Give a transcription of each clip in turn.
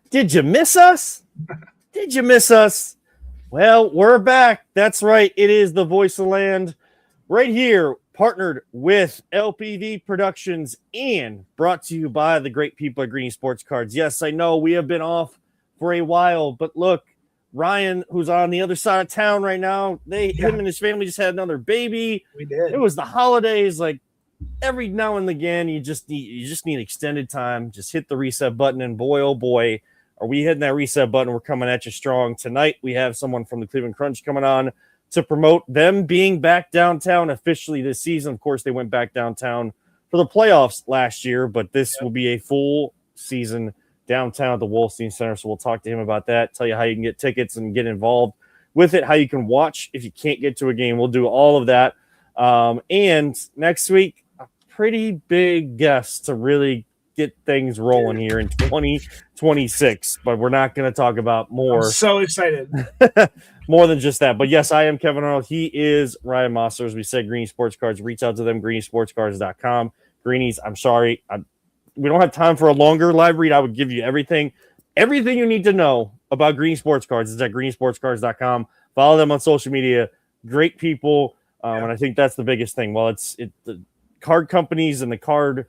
Did you miss us? Did you miss us? Well, we're back. That's right. It is the voice of land right here, partnered with LPV Productions and brought to you by the great people at Greeny Sports Cards. Yes, I know we have been off for a while, but look, Ryan, who's on the other side of town right now, him and his family just had another baby. We did. It was the holidays. Like every now and again, you just need extended time. Just hit the reset button, and boy, oh boy, are we hitting that reset button? We're coming at you strong tonight. We have someone from the Cleveland Crunch coming on to promote them being back downtown officially this season. Of course, they went back downtown for the playoffs last year, but this will be a full season downtown at the Wolstein Center. So we'll talk to him about that, tell you how you can get tickets and get involved with it, how you can watch if you can't get to a game. We'll do all of that. And next week, a pretty big guest to really get things rolling here in 2026, but we're not going to talk about more. I'm so excited. More than just that. But yes, I am Kevin Arnold. He is Ryan Mosser. As we said, Greeny Sports Cards. Reach out to them, greenysportscards.com. Greenies, I'm sorry. We don't have time for a longer live read. I would give you everything you need to know about Greeny Sports Cards is at greenysportscards.com. Follow them on social media. Great people. And I think that's the biggest thing. Well, the card companies and the card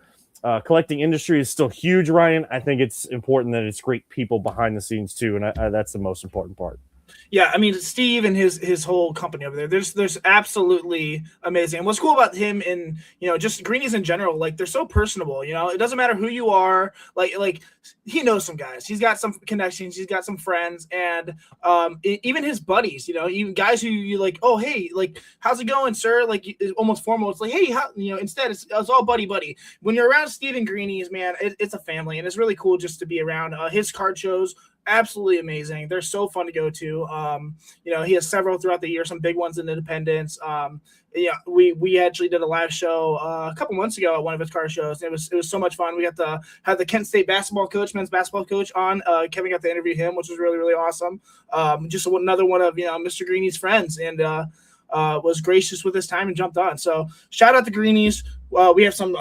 collecting industry is still huge, Ryan. I think it's important that it's great people behind the scenes too, and that's the most important part. Yeah, I mean, Steve and his whole company over there, there's absolutely amazing. And what's cool about him and, just Greenies in general, like, they're so personable, it doesn't matter who you are. Like he knows some guys. He's got some connections. He's got some friends. And even his buddies, even guys who you like, oh, hey, like, how's it going, sir? Like, it's almost formal. It's like, hey, how, instead it's all buddy. When you're around Steve and Greenies, man, it's a family. And it's really cool just to be around. His card shows, absolutely amazing. They're so fun to go to. He has several throughout the year, some big ones in Independence. We actually did a live show a couple months ago at one of his car shows. It was so much fun. We got to have the Kent State men's basketball coach on. Kevin got to interview him, which was really, really awesome. Just another one of Mr. Greeny's friends, and was gracious with his time and jumped on. So shout out to Greenies. We have some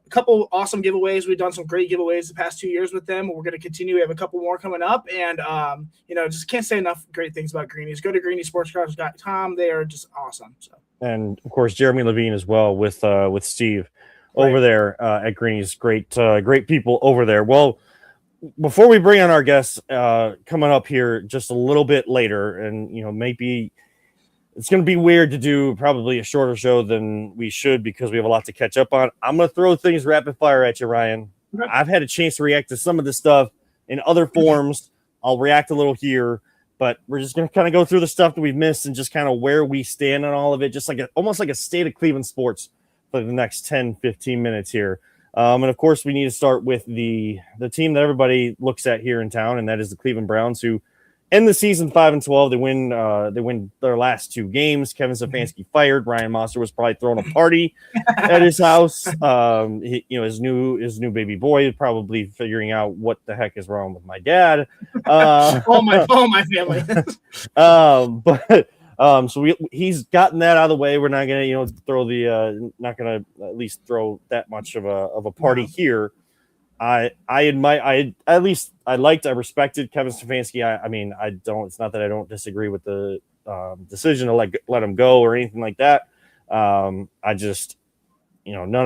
couple awesome giveaways. We've done some great giveaways the past 2 years with them. We're going to continue. We have a couple more coming up, and just can't say enough great things about Greenies. Go to greenysportscards.com. They are just awesome. So, and of course Jeremy Levine as well with Steve over there at Greenies. Great people over there. Well, before we bring on our guests coming up here just a little bit later, and maybe it's going to be weird to do probably a shorter show than we should because we have a lot to catch up on. I'm going to throw things rapid fire at you, Ryan. Okay. I've had a chance to react to some of this stuff in other forms. I'll react a little here, but we're just going to kind of go through the stuff that we've missed and just kind of where we stand on all of it, just like almost like a state of Cleveland sports for the next 10, 15 minutes here. And of course, we need to start with the team that everybody looks at here in town, and that is the Cleveland Browns, who end the season 5-12. They win their last two games. Kevin Stefanski fired. Ryan Mosser was probably throwing a party at his house. His new baby boy is probably figuring out what the heck is wrong with my dad. My family. So he's gotten that out of the way. We're not gonna not gonna at least throw that much of a party here. I respected Kevin Stefanski. It's not that I don't disagree with the decision to let him go or anything like that. None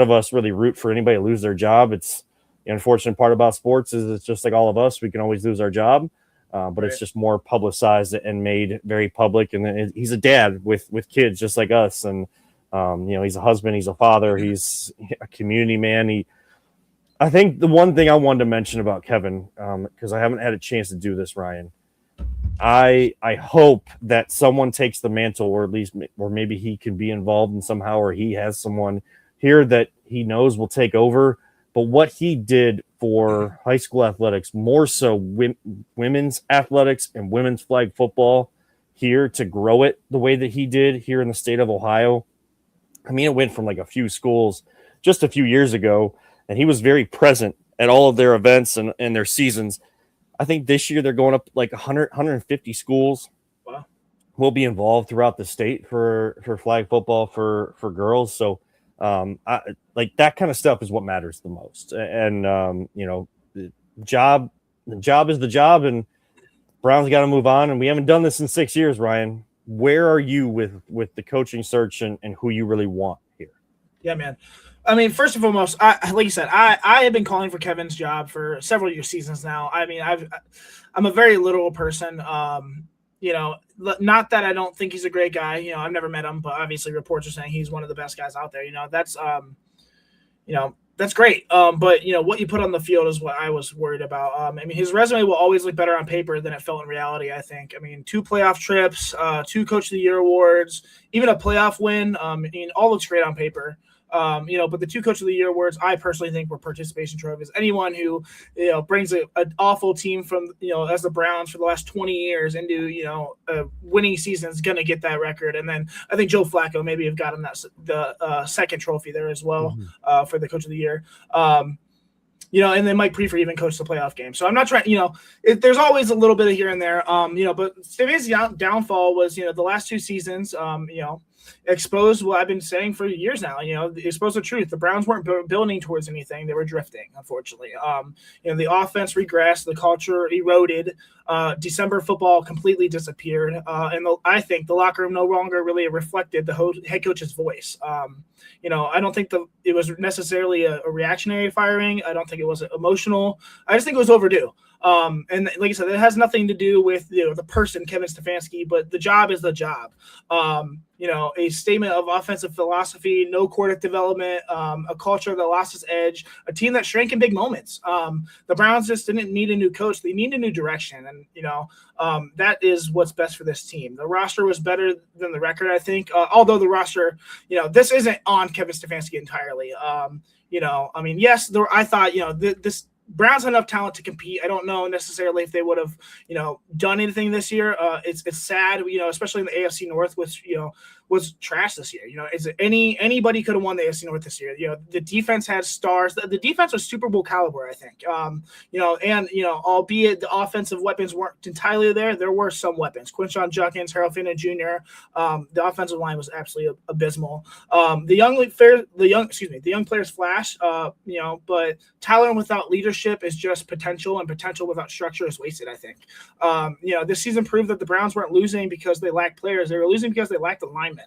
of us really root for anybody to lose their job. It's the unfortunate part about sports is it's just like all of us. We can always lose our job, but It's just more publicized and made very public. And he's a dad with kids just like us. And, he's a husband, he's a father, he's a community man. I think the one thing I wanted to mention about Kevin, because I haven't had a chance to do this, Ryan, I hope that someone takes the mantle, or maybe he can be involved in somehow, or he has someone here that he knows will take over. But what he did for high school athletics, more so women's athletics and women's flag football here, to grow it the way that he did here in the state of Ohio. It went from like a few schools just a few years ago, and he was very present at all of their events and their seasons. I think this year they're going up like 150 schools. Wow. Will be involved throughout the state for flag football for girls. So that kind of stuff is what matters the most. And, job the job is the job, and Brown's got to move on. And we haven't done this in 6 years, Ryan. Where are you with the coaching search and who you really want here? Yeah, man. I mean, first and foremost, like you said, I have been calling for Kevin's job for several seasons now. I mean, I'm a very literal person. Not that I don't think he's a great guy. I've never met him, but obviously reports are saying he's one of the best guys out there. That's great. But what you put on the field is what I was worried about. I mean, his resume will always look better on paper than it felt in reality, I think. I mean, 2 playoff trips, 2 Coach of the Year awards, even a playoff win. All looks great on paper. But the 2 Coach of the Year awards, I personally think were participation trophies. Anyone who, brings an awful team from, as the Browns for the last 20 years into, a winning season is going to get that record. And then I think Joe Flacco maybe have gotten the second trophy there as well for the Coach of the Year. And then Mike Prefer even coached the playoff game. So I'm not trying, there's always a little bit of here and there, but Stefanski's downfall was, the last 2 seasons, exposed what I've been saying for years now, exposed the truth. The Browns weren't building towards anything. They were drifting, unfortunately. The offense regressed, the culture eroded, December football completely disappeared. And I think the locker room no longer really reflected the head coach's voice. I don't think it was necessarily a reactionary firing. I don't think it was emotional. I just think it was overdue. And like I said, it has nothing to do with the person Kevin Stefanski, but the job is the job. A statement of offensive philosophy, no quarterback development, a culture that lost its edge, a team that shrank in big moments. The Browns just didn't need a new coach; they need a new direction, and that is what's best for this team. The roster was better than the record, I think. Although the roster, this isn't on Kevin Stefanski entirely. Yes, I thought this. Browns have enough talent to compete. I don't know necessarily if they would have, done anything this year. It's sad, especially in the AFC North, which, was trash this year. Anybody could have won the AFC North this year. The defense had stars. The defense was Super Bowl caliber, I think. Albeit the offensive weapons weren't entirely there were some weapons. Quinshon Judkins, Harold Finn Jr. The offensive line was absolutely abysmal. The young players flash. But talent without leadership is just potential, and potential without structure is wasted, I think. This season proved that the Browns weren't losing because they lacked players. They were losing because they lacked alignment.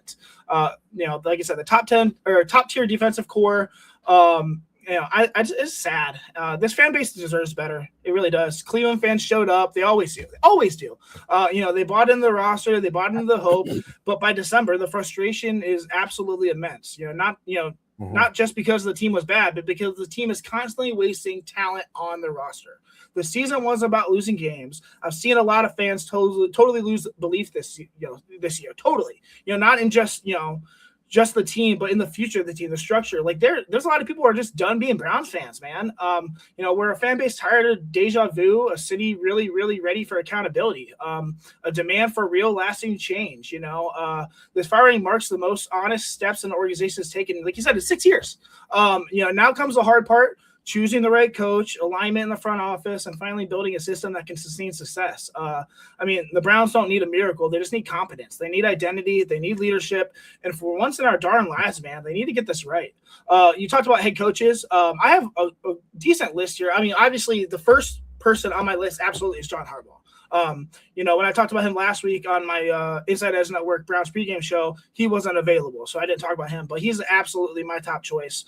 Like I said, the top 10 or top tier defensive core. It's sad. This fan base deserves better. It really does. Cleveland fans showed up. They always do. They bought into the roster. They bought into the hope. But by December, the frustration is absolutely immense. Not just because the team was bad, but because the team is constantly wasting talent on the roster. The season was about losing games. I've seen a lot of fans totally lose belief this year. Totally. Not in just the team, but in the future of the team, the structure. Like there's a lot of people who are just done being Browns fans, man. We're a fan base tired of deja vu, a city really, really ready for accountability, a demand for real lasting change. This firing marks the most honest steps an organization has taken, like you said, in 6 years. Now comes the hard part. Choosing the right coach, alignment in the front office, and finally building a system that can sustain success. The Browns don't need a miracle. They just need competence. They need identity. They need leadership. And for once in our darn lives, man, they need to get this right. You talked about head coaches. I have a decent list here. Obviously, the first person on my list absolutely is John Harbaugh. When I talked about him last week on my Inside Edge Network Browns pregame show, he wasn't available, so I didn't talk about him, but he's absolutely my top choice.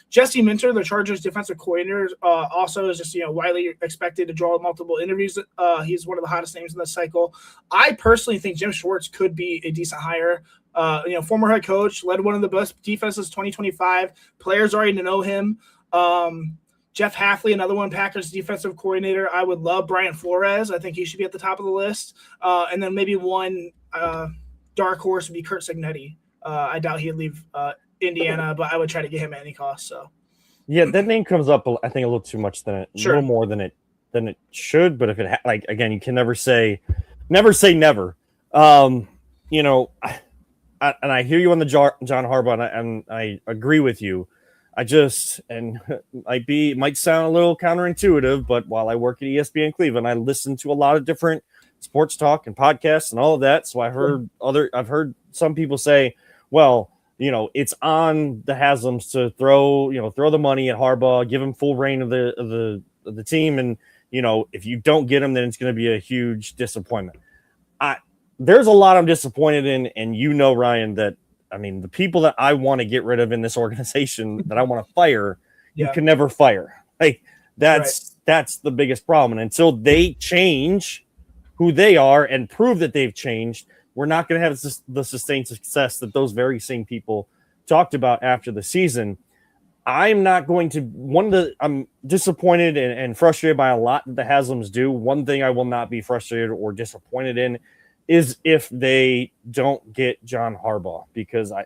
Jesse Minter, the Chargers defensive coordinator, also is just, widely expected to draw multiple interviews. He's one of the hottest names in the cycle. I personally think Jim Schwartz could be a decent hire. Former head coach, led one of the best defenses 2025. Players already know him. Jeff Hafley, another one, Packers defensive coordinator. I would love Brian Flores. I think he should be at the top of the list. And then maybe one dark horse would be Kurt Signetti. I doubt he'd leave Indiana, but I would try to get him at any cost. So, yeah, that name comes up, I think, a little too much a little more than it should. But if it again, you can never say never. And I hear you on the John Harbaugh, and I agree with you. Might sound a little counterintuitive, but while I work at ESPN Cleveland, I listen to a lot of different sports talk and podcasts and all of that. So I've heard some people say, well, it's on the Haslam's to throw the money at Harbaugh, give him full reign of the team. And if you don't get him, then it's going to be a huge disappointment. There's a lot I'm disappointed in, and Ryan, that the people that I want to get rid of in this organization that I want to fire, you can never fire. Like that's the biggest problem. And until they change who they are and prove that they've changed, we're not going to have the sustained success that those very same people talked about after the season. I'm not going to I'm disappointed and frustrated by a lot that the Haslams do. One thing I will not be frustrated or disappointed in is if they don't get John Harbaugh, because I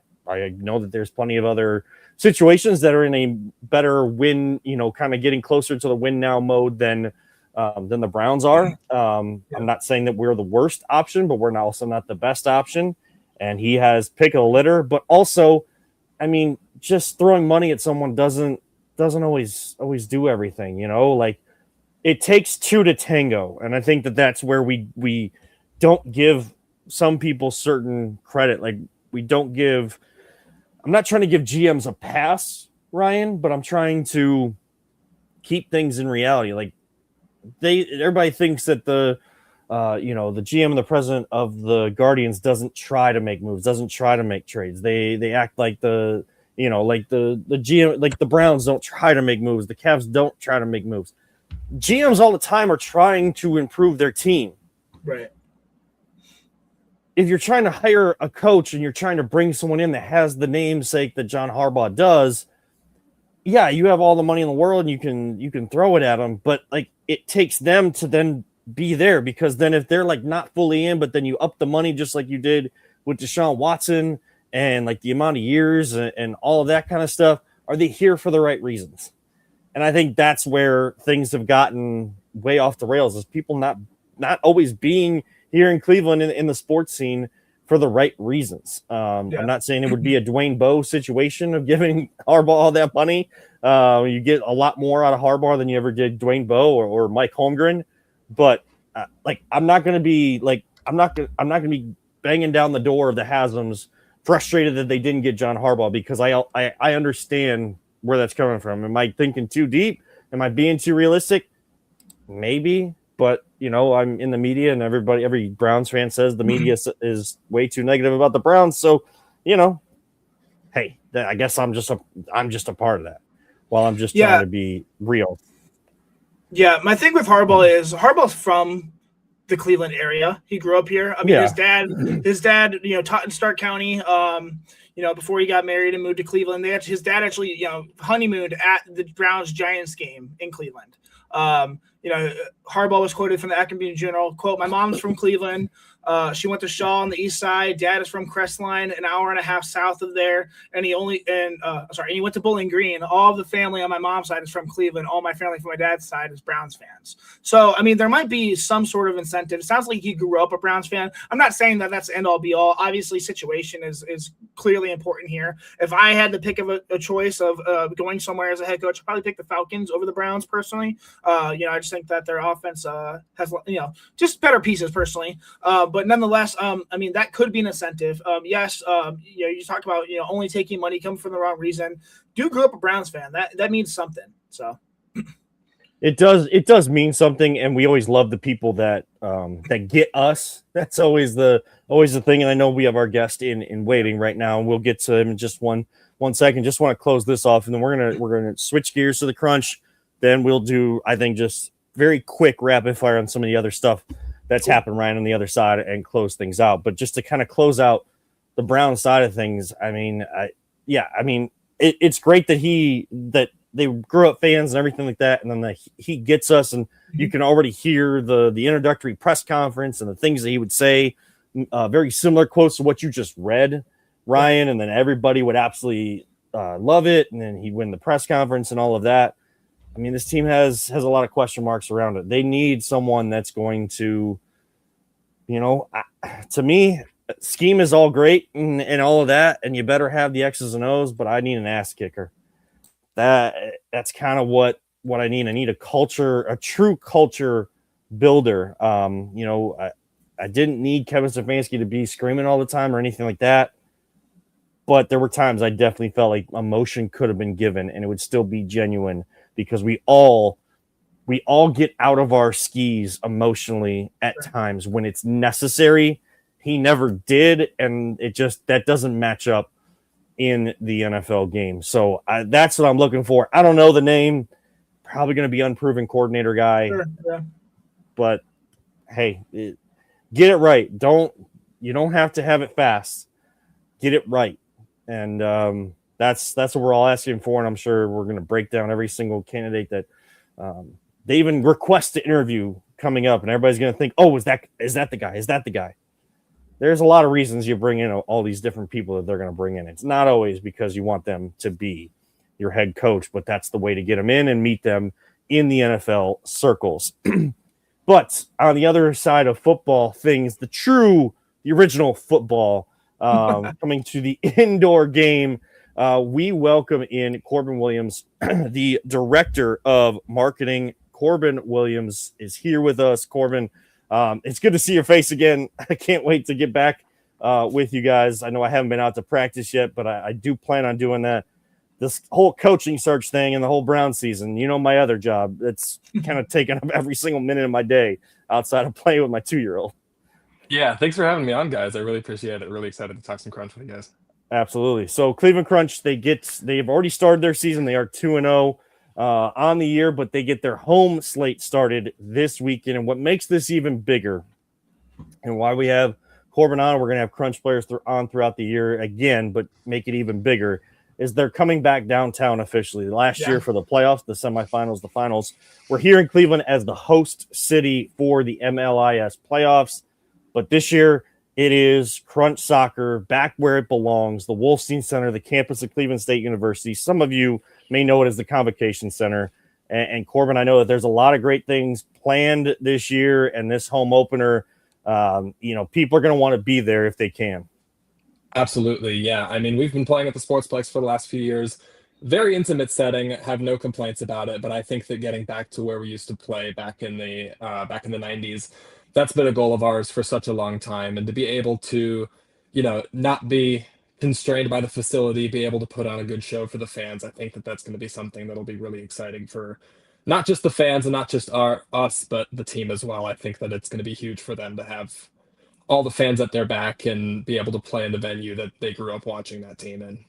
know that there's plenty of other situations that are in a better win, kind of getting closer to the win now mode than the Browns are. I'm not saying that we're the worst option, but we're also not the best option. And he has pick a litter, but also, just throwing money at someone doesn't always do everything, like it takes two to tango. And I think that that's where we don't give some people certain credit. Like I'm not trying to give GMs a pass, Ryan, but I'm trying to keep things in reality. Like everybody thinks that the GM and the president of the Guardians doesn't try to make moves, doesn't try to make trades. They act like the GM, like the Browns don't try to make moves. The Cavs don't try to make moves. GMs all the time are trying to improve their team. Right. If you're trying to hire a coach and you're trying to bring someone in that has the namesake that John Harbaugh does, yeah, you have all the money in the world and you can throw it at them, but like it takes them to then be there, because then if they're like not fully in, but then you up the money just like you did with Deshaun Watson and like the amount of years and all of that kind of stuff, are they here for the right reasons? And I think that's where things have gotten way off the rails, is people not always being here in Cleveland in the sports scene for the right reasons. I'm not saying it would be a Dwayne Bowe situation of giving Harbaugh all that money. You get a lot more out of Harbaugh than you ever did Dwayne Bowe or Mike Holmgren. But I'm not going to be banging down the door of the Haslams frustrated that they didn't get John Harbaugh, because I understand where that's coming from. Am I thinking too deep? Am I being too realistic? Maybe. But, I'm in the media, and every Browns fan says the media is way too negative about the Browns. So, hey, I guess I'm just a part of that, while I'm just trying to be real. Yeah, my thing with Harbaugh is Harbaugh's from the Cleveland area. He grew up here. His dad, taught in Stark County. Before he got married and moved to Cleveland, his dad actually, honeymooned at the Browns-Giants game in Cleveland. Harbaugh was quoted from the Academy Journal, quote, "My mom's from Cleveland. She went to Shaw on the east side. Dad is from Crestline, an hour and a half south of there. And he went to Bowling Green. All of the family on my mom's side is from Cleveland. All my family from my dad's side is Browns fans." So, there might be some sort of incentive. It sounds like he grew up a Browns fan. I'm not saying that that's end all be all. Obviously, situation is clearly important here. If I had to pick of a choice of going somewhere as a head coach, I'd probably pick the Falcons over the Browns personally. I just think that their offense has, just better pieces personally. But nonetheless, that could be an incentive. Yes, you talked about, only taking money coming from the wrong reason. Do grew up a Browns fan. That means something. So it does mean something, and we always love the people that get us. That's always the thing. And I know we have our guest in waiting right now, and we'll get to him in just one second. Just want to close this off, and then we're gonna switch gears to the crunch. Then we'll do, I think, just very quick rapid fire on some of the other stuff that's happened, Ryan, on the other side, and close things out. But just to kind of close out the Brown side of things, it's great that they grew up fans and everything like that, and then he gets us, and you can already hear the introductory press conference and the things that he would say, very similar quotes to what you just read, Ryan, and then everybody would absolutely love it, and then he'd win the press conference and all of that. This team has a lot of question marks around it. They need someone that's going to, to me, scheme is all great and all of that, and you better have the X's and O's, but I need an ass kicker. That's kind of what I need. I need a true culture builder. I didn't need Kevin Stefanski to be screaming all the time or anything like that, but there were times I definitely felt like emotion could have been given and it would still be genuine, because we all we all get out of our skis emotionally at times when it's necessary. He never did, and that doesn't match up in the NFL game. So that's what I'm looking for. I don't know the name. Probably going to be unproven coordinator guy. Sure, yeah. But hey, get it right. You don't have to have it fast. Get it right. And that's what we're all asking for. And I'm sure we're going to break down every single candidate that they even request to interview coming up. And everybody's going to think, oh, is that the guy? Is that the guy? There's a lot of reasons you bring in all these different people that they're going to bring in. It's not always because you want them to be your head coach, but that's the way to get them in and meet them in the NFL circles. But on the other side of football things, the original football coming to the indoor game, we welcome in Corbin Williams, the director of marketing. Corbin Williams is here with us. Corbin, it's good to see your face again. I can't wait to get back with you guys. I know I haven't been out to practice yet, but I do plan on doing that. This whole coaching search thing and the whole Brown season, my other job, it's kind of taken up every single minute of my day outside of playing with my 2-year-old. Yeah, thanks for having me on, guys. I really appreciate it. Really excited to talk some Crunch with you guys. Absolutely. So Cleveland Crunch, they've already started their season. They are 2-0 on the year, but they get their home slate started this weekend. And what makes this even bigger and why we have Corbin on, we're going to have Crunch players on throughout the year again, but make it even bigger, is they're coming back downtown officially. Last year for the playoffs, the semifinals, the finals. We're here in Cleveland as the host city for the MLIS playoffs. But this year, it is Crunch Soccer back where it belongs, the Wolfstein Center, the campus of Cleveland State University. Some of you may know it as the Convocation Center. And Corbin, I know that there's a lot of great things planned this year and this home opener. People are going to want to be there if they can. Absolutely, yeah. I mean, we've been playing at the Sportsplex for the last few years. Very intimate setting, have no complaints about it. But I think that getting back to where we used to play back in the 90s, that's been a goal of ours for such a long time. And to be able to, not be constrained by the facility, be able to put on a good show for the fans, I think that that's going to be something that'll be really exciting for not just the fans and not just us, but the team as well. I think that it's going to be huge for them to have all the fans at their back and be able to play in the venue that they grew up watching that team in.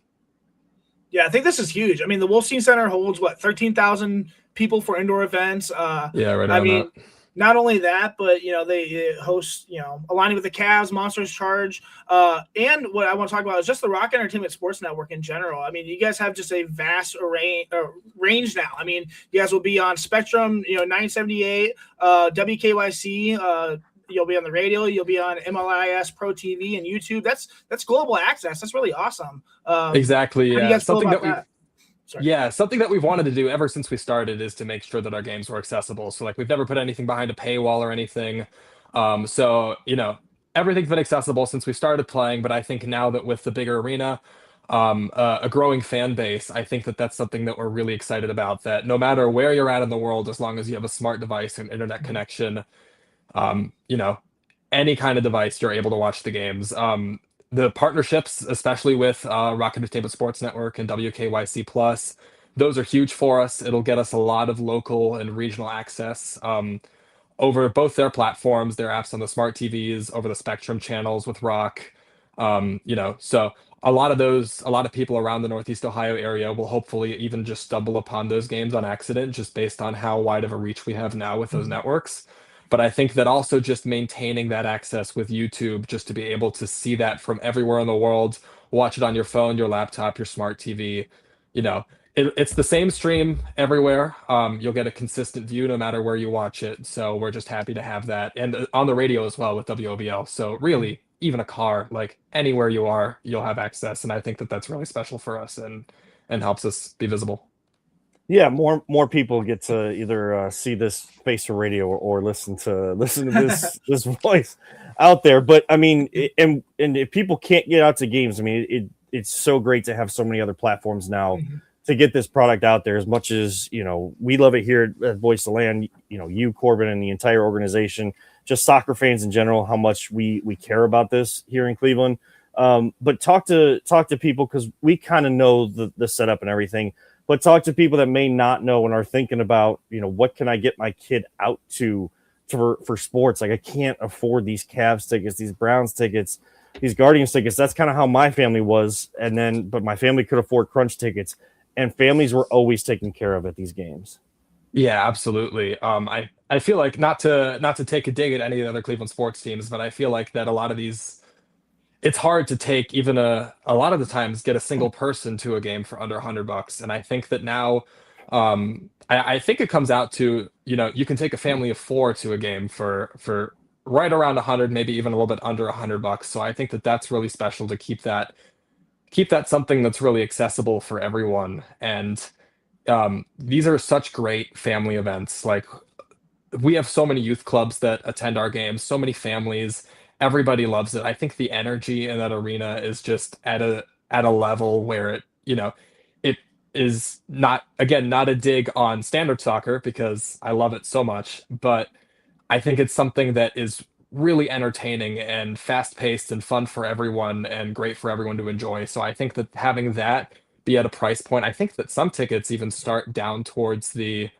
Yeah, I think this is huge. I mean, the Wolfstein Center holds 13,000 people for indoor events. Yeah, right. I mean, not only that, but they host aligning with the Cavs, Monsters Charge, and what I want to talk about is just the Rock Entertainment Sports Network in general. I mean, you guys have just a vast range now. I mean, you guys will be on Spectrum, 978, WKYC. You'll be on the radio. You'll be on MLIS Pro TV and YouTube. That's global access. That's really awesome. Exactly. Yeah. Something that we've wanted to do ever since we started is to make sure that our games were accessible. So we've never put anything behind a paywall or anything. Everything's been accessible since we started playing. But I think now that with the bigger arena, a growing fan base, I think that that's something that we're really excited about. That no matter where you're at in the world, as long as you have a smart device and internet connection, any kind of device, you're able to watch the games. The partnerships, especially with Rock Entertainment Sports Network and WKYC Plus, those are huge for us. It'll get us a lot of local and regional access over both their platforms, their apps on the smart TVs, over the Spectrum channels with Rock. So a lot of people around the Northeast Ohio area will hopefully even just stumble upon those games on accident, just based on how wide of a reach we have now with those networks. But I think that also just maintaining that access with YouTube, just to be able to see that from everywhere in the world, watch it on your phone, your laptop, your smart TV, it's the same stream everywhere. You'll get a consistent view no matter where you watch it. So we're just happy to have that. And on the radio as well with WOBL. So really, even a car, anywhere you are, you'll have access. And I think that that's really special for us and helps us be visible. Yeah, more people get to either see this face or radio or listen to this this voice out there. But I mean, and if people can't get out to games, I mean, it's so great to have so many other platforms now to get this product out there. As much as we love it here at Voice of the Land. You, Corbin, and the entire organization, just soccer fans in general, how much we care about this here in Cleveland. But talk to people, because we kind of know the setup and everything. but talk to people that may not know and are thinking about, what can I get my kid out to for sports? Like, I can't afford these Cavs tickets, these Browns tickets, these Guardians tickets. That's kind of how my family was. But my family could afford Crunch tickets, and families were always taken care of at these games. Yeah, absolutely. I feel like not to take a dig at any of the other Cleveland sports teams, but I feel like that a lot of these, it's hard to take even a lot of the times get a single person to a game for under $100. And I think that now, I think it comes out to, you can take a family of four to a game for right around 100, maybe even a little bit under $100. So I think that that's really special to keep that something that's really accessible for everyone. And these are such great family events. Like, we have so many youth clubs that attend our games, so many families, everybody loves it. I think the energy in that arena is just at a level where it is not, again, not a dig on standard soccer because I love it so much, but I think it's something that is really entertaining and fast paced and fun for everyone and great for everyone to enjoy. So I think that having that be at a price point, I think that some tickets even start down towards the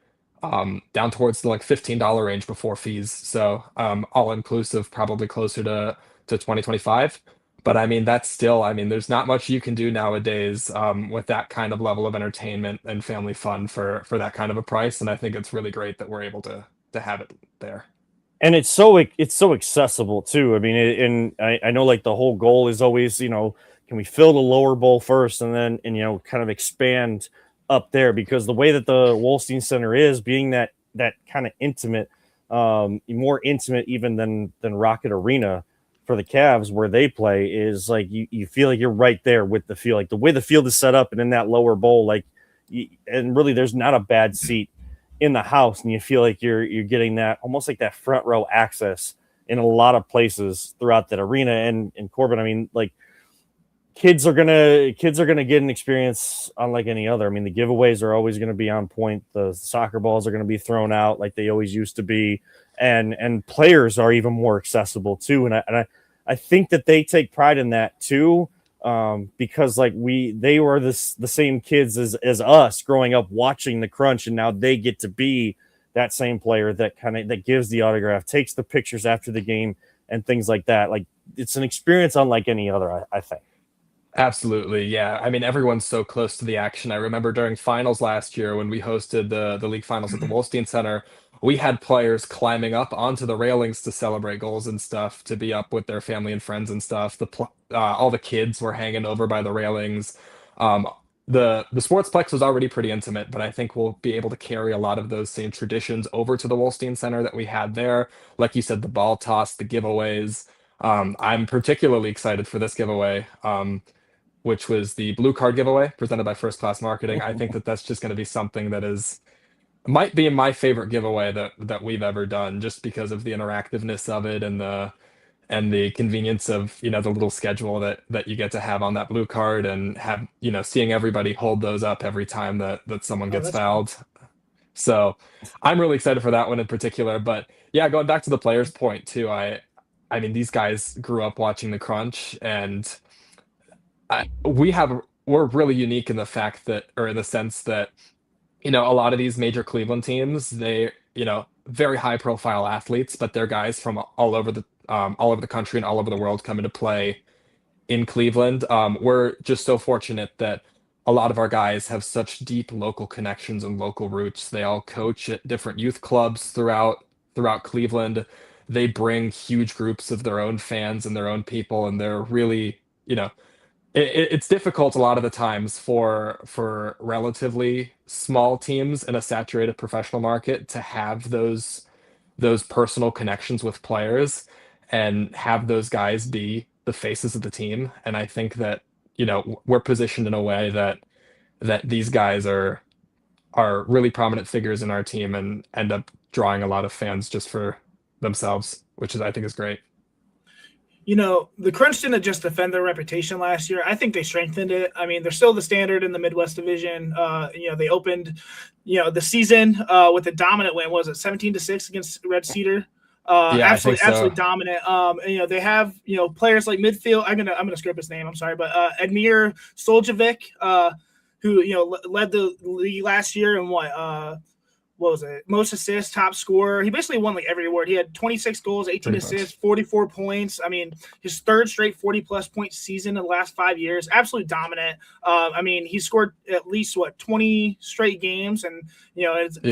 like $15 range before fees. So all inclusive, probably closer to 2025. But I mean, that's still, I mean, there's not much you can do nowadays with that kind of level of entertainment and family fun for that kind of a price. And I think it's really great that we're able to have it there. And it's so accessible too. I mean, I know like the whole goal is always, can we fill the lower bowl first and then, kind of expand up there, because the way that the Wolstein Center is, being that kind of intimate, more intimate even than Rocket Arena for the Cavs where they play, is like you feel like you're right there with the field, like the way the field is set up and in that lower bowl, like, and really there's not a bad seat in the house, and you feel like you're getting that almost like that front row access in a lot of places throughout that arena. And Corbin, I mean, like, kids are gonna get an experience unlike any other. I mean, the giveaways are always going to be on point. The soccer balls are going to be thrown out like they always used to be, and players are even more accessible too. And I think that they take pride in that too, because like they were the same kids as us growing up watching the Crunch, and now they get to be that same player that gives the autograph, takes the pictures after the game, and things like that. Like, it's an experience unlike any other, I think. Absolutely. Yeah. I mean, everyone's so close to the action. I remember during finals last year when we hosted the league finals at the Wolstein Center, we had players climbing up onto the railings to celebrate goals and stuff, to be up with their family and friends and stuff. All the kids were hanging over by the railings. Um, the Sportsplex was already pretty intimate, but I think we'll be able to carry a lot of those same traditions over to the Wolstein Center that we had there. Like you said, the ball toss, the giveaways. I'm particularly excited for this giveaway. Which was the blue card giveaway presented by First Class Marketing. I think that that's just going to be something that might be my favorite giveaway that we've ever done, just because of the interactiveness of it and the convenience of, the little schedule that you get to have on that blue card, and have, seeing everybody hold those up every time that someone gets fouled. Cool. So I'm really excited for that one in particular. But yeah, going back to the players' point too, I mean, these guys grew up watching the Crunch, and we're really unique in the fact that, or in the sense that, a lot of these major Cleveland teams, they, very high profile athletes, but they're guys from all over the country and all over the world coming to play in Cleveland. We're just so fortunate that a lot of our guys have such deep local connections and local roots. They all coach at different youth clubs throughout Cleveland. They bring huge groups of their own fans and their own people, and they're really, it's difficult a lot of the times for relatively small teams in a saturated professional market to have those personal connections with players and have those guys be the faces of the team. And I think that, we're positioned in a way that these guys are really prominent figures in our team and end up drawing a lot of fans just for themselves, which I think is great. The Crunch didn't just defend their reputation last year. I think they strengthened it. I mean, they're still the standard in the Midwest Division. They opened, the season with a dominant win. Was it 17-6 against Red Cedar? Absolutely dominant. They have, players like midfield. I'm gonna screw up his name. I'm sorry, but Edmir Soljevic, who led the league last year and what was it? Most assists, top scorer. He basically won like every award. He had 26 goals, 18 Pretty assists, much. 44 points. I mean, his third straight 40-plus point season in the last 5 years. Absolutely dominant. I mean, he scored at least 20 straight games, and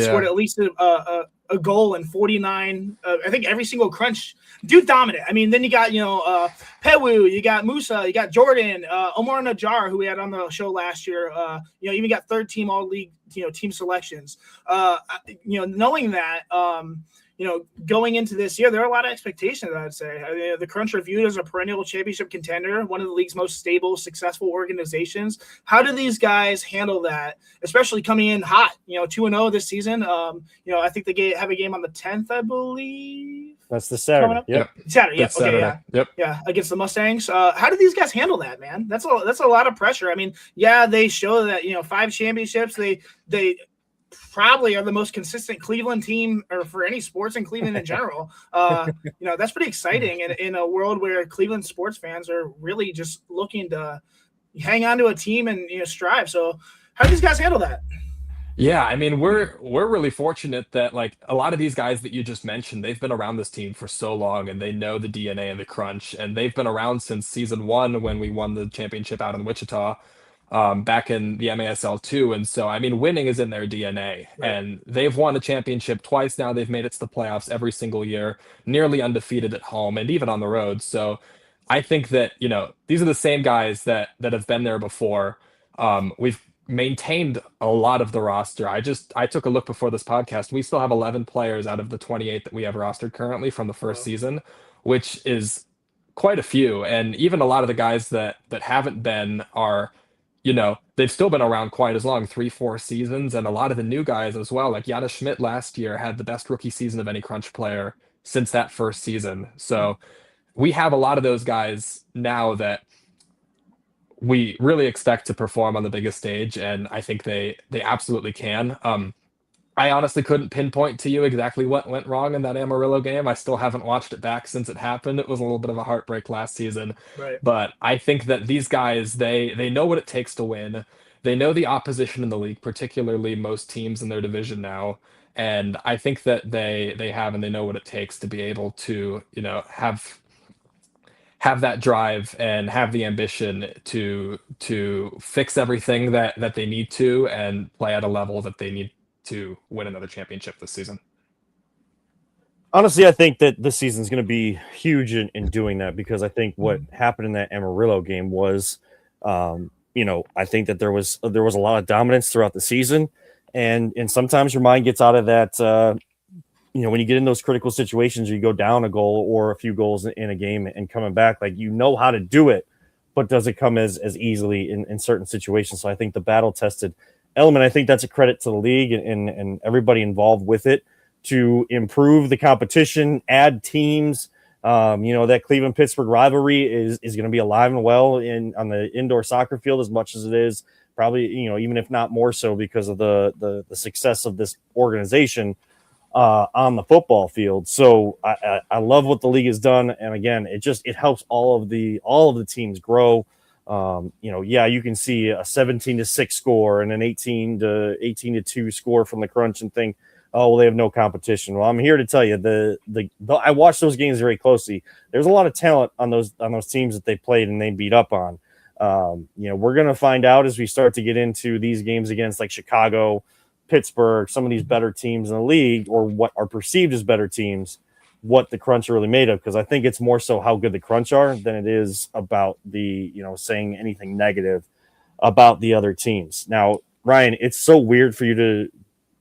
scored at least a goal in 49. I think every single crunch. Dude, dominant. I mean, then you got Pewu, you got Musa, you got Jordan, Omar Najjar, who we had on the show last year. Even got third team all league team selections. Knowing that, going into this year, there are a lot of expectations, I'd say. I mean, the Crunch reviewed as a perennial championship contender, one of the league's most stable, successful organizations. How do these guys handle that, especially coming in hot, 2-0 this season? I think they have a game on the 10th, I believe. That's the Saturday. Yep. Saturday. Yep. That's Saturday. Yeah. Yep. Yeah. Against the Mustangs. How do these guys handle that, man? That's a lot of pressure. I mean, yeah, they show that, 5 championships. They probably are the most consistent Cleveland team, or for any sports in Cleveland in general. That's pretty exciting in a world where Cleveland sports fans are really just looking to hang on to a team and strive. So how do these guys handle that? Yeah, I mean, we're really fortunate that like a lot of these guys that you just mentioned, they've been around this team for so long and they know the DNA of the Crunch, and they've been around since season 1 when we won the championship out in Wichita, back in the MASL 2. And so, I mean, winning is in their DNA, Right. and they've won a championship twice now. They've made it to the playoffs every single year, nearly undefeated at home and even on the road. So I think that, these are the same guys that have been there before. We've maintained a lot of the roster. I took a look before this podcast. We still have 11 players out of the 28 that we have rostered currently from the first season, which is quite a few. And even a lot of the guys that haven't been are, they've still been around quite as long, 3-4 seasons. And a lot of the new guys as well, like Jana Schmidt last year had the best rookie season of any Crunch player since that first season. So we have a lot of those guys now that we really expect to perform on the biggest stage, and I think they absolutely can. I honestly couldn't pinpoint to you exactly what went wrong in that Amarillo game. I still haven't watched it back since it happened. It was a little bit of a heartbreak last season. Right. But I think that these guys, they know what it takes to win. They know the opposition in the league, particularly most teams in their division now. And I think that they have, and they know what it takes to be able to, have that drive and have the ambition to fix everything that they need to and play at a level that they need to win another championship this season. Honestly, I think that this season is going to be huge in doing that, because I think what happened in that Amarillo game was, I think that there was a lot of dominance throughout the season, and sometimes your mind gets out of that. When you get in those critical situations, you go down a goal or a few goals in a game and coming back, like, how to do it, but does it come as easily in certain situations? So I think the battle tested element, I think that's a credit to the league and everybody involved with it to improve the competition, add teams. That Cleveland-Pittsburgh rivalry is going to be alive and well on the indoor soccer field as much as it is probably, even if not more so because of the success of this organization on the football field. So I love what the league has done, and again, it helps all of the teams grow. You can see a 17-6 score and an 18-2 score from the Crunch and think, oh, well, they have no competition. Well, I'm here to tell you I watched those games very closely. There's a lot of talent on those teams that they played and they beat up on. We're going to find out as we start to get into these games against like Chicago, Pittsburgh, some of these better teams in the league, or what are perceived as better teams, what the Crunch are really made of. Because I think it's more so how good the Crunch are than it is about saying anything negative about the other teams. Now, Ryan, it's so weird for you to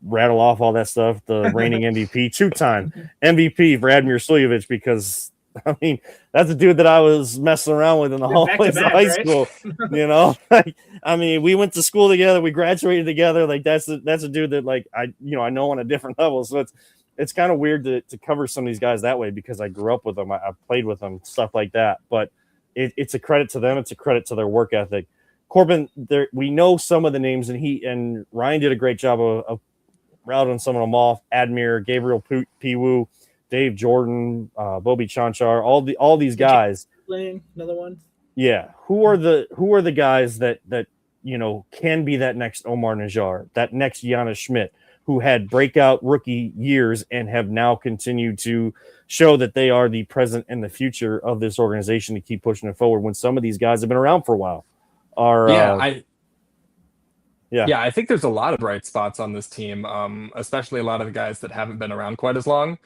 rattle off all that stuff. The reigning MVP, 2-time MVP, Vladimir Suljevic, because I mean, that's a dude that I was messing around with in the hallways of high school. We went to school together, we graduated together. Like that's a dude that like I know on a different level. So it's kind of weird to cover some of these guys that way because I grew up with them, I played with them, stuff like that. But it's a credit to them. It's a credit to their work ethic. Corbin, we know some of the names, and Ryan did a great job of routing some of them off. Admir, Gabriel Piwu, Dave Jordan, Bobby Chanchar, all these guys. Another one. Yeah, who are the guys that can be that next Omar Najjar, that next Giannis Schmidt, who had breakout rookie years and have now continued to show that they are the present and the future of this organization to keep pushing it forward when some of these guys have been around for a while. I think there's a lot of bright spots on this team, especially a lot of the guys that haven't been around quite as long.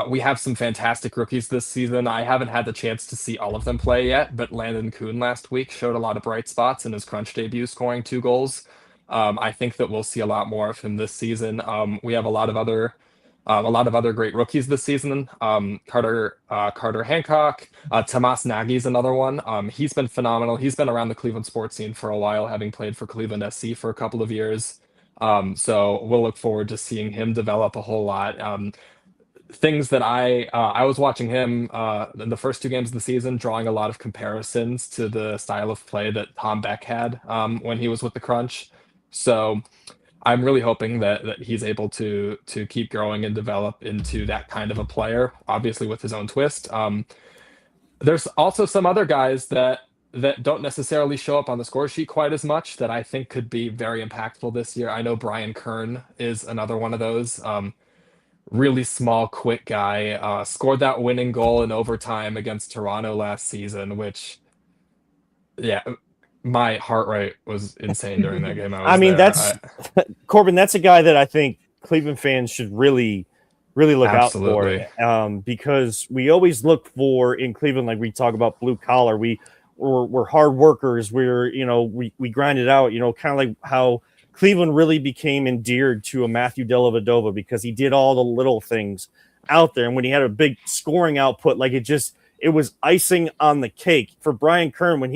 We have some fantastic rookies this season. I haven't had the chance to see all of them play yet, but Landon Kuhn last week showed a lot of bright spots in his crunch debut, scoring 2 goals. I think that we'll see a lot more of him this season. We have a lot of other great rookies this season. Carter Hancock, Tomas Nagy's another one. He's been phenomenal. He's been around the Cleveland sports scene for a while, having played for Cleveland SC for a couple of years. So we'll look forward to seeing him develop a whole lot. Things that I was watching him in the first 2 games of the season, drawing a lot of comparisons to the style of play that Tom Beck had when he was with the Crunch. So I'm really hoping that he's able to keep growing and develop into that kind of a player, obviously with his own twist. There's also some other guys that don't necessarily show up on the score sheet quite as much that I think could be very impactful this year. I know Brian Kern is another one of those. Really small, quick guy. Scored that winning goal in overtime against Toronto last season, which, yeah, my heart rate was insane during that game. Corbin, that's a guy that I think Cleveland fans should really look Absolutely. out for, because we always look for in Cleveland, like we talk about blue collar, we're hard workers. We grind it out, kind of like how Cleveland really became endeared to a Matthew Dellavedova because he did all the little things out there. And when he had a big scoring output, like it was icing on the cake for Brian Kern. When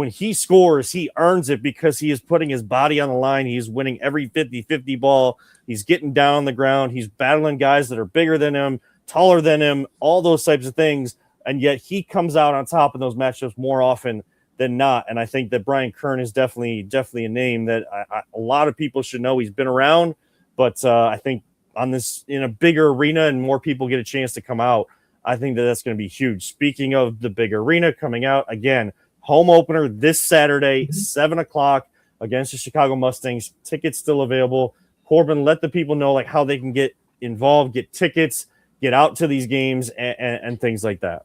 he scores, he earns it because he is putting his body on the line. He's winning every 50-50 ball. He's getting down on the ground. He's battling guys that are bigger than him, taller than him, all those types of things. And yet he comes out on top in those matchups more often than not. And I think that Brian Kern is definitely a name that a lot of people should know. He's been around, but I think on this in a bigger arena and more people get a chance to come out, I think that's going to be huge. Speaking of the big arena coming out again, home opener this Saturday, 7:00 against the Chicago Mustangs. Tickets still available. Corbin, let the people know like how they can get involved, get tickets, get out to these games and things like that.